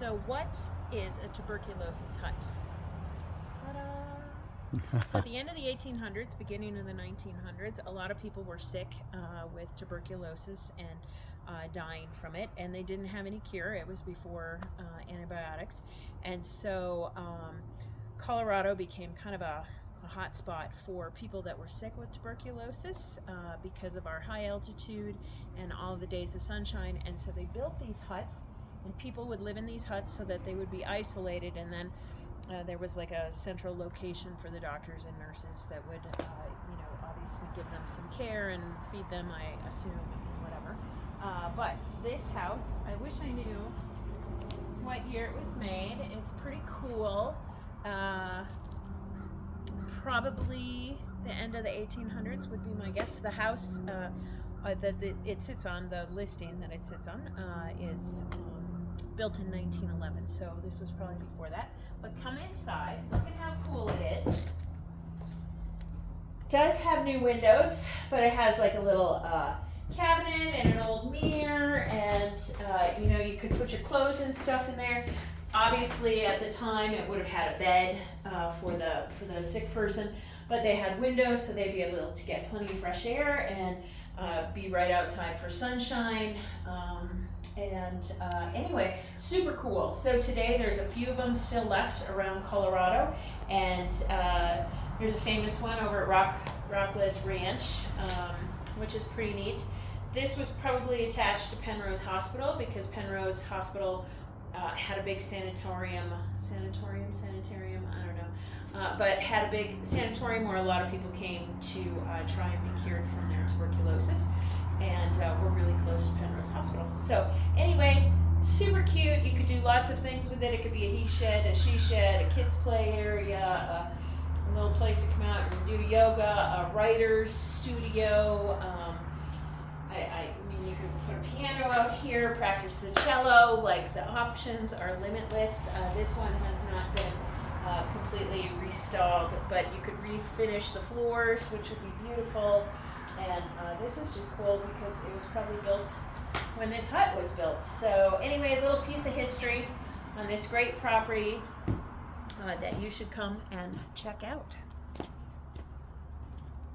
So what is a tuberculosis hut? Ta-da! So at the end of the 1800s, beginning of the 1900s, a lot of people were sick with tuberculosis and dying from it, and they didn't have any cure. It was before antibiotics, and so Colorado became kind of a hot spot for people that were sick with tuberculosis because of our high altitude and all of the days of sunshine. And so they built these huts, and people would live in these huts so that they would be isolated, and then there was like a central location for the doctors and nurses that would obviously give them some care and feed them, I assume, and whatever. But this house, I wish I knew what year it was made. It's pretty cool. Probably the end of the 1800s would be my guess. The house that it sits on, the listing that it sits on, is built in 1911, so this was probably before that. But come inside, look at how cool it is. It does have new windows, but it has like a little cabinet and an old mirror, and you could put your clothes and stuff in there. Obviously, at the time, it would have had a bed for the sick person, but they had windows, so they'd be able to get plenty of fresh air and be right outside for sunshine. Anyway, super cool. So today, there's a few of them still left around Colorado, and there's a famous one over at Rockledge Ranch, which is pretty neat. This was probably attached to Penrose Hospital because Penrose Hospital had a big sanitarium, I don't know, but had a big sanatorium where a lot of people came to try and be cured from their tuberculosis, and we're really close to Penrose Hospital. So anyway, super cute. You could do lots of things with it. It could be a he shed, a she shed, a kids play area, a little place to come out and do yoga, a writer's studio. I mean, you could put a piano out here, practice the cello. Like, the options are limitless. This one has not been completely restalled, but you could refinish the floors, which would be beautiful. And this is just cool because it was probably built when this hut was built. So anyway, a little piece of history on this great property that you should come and check out.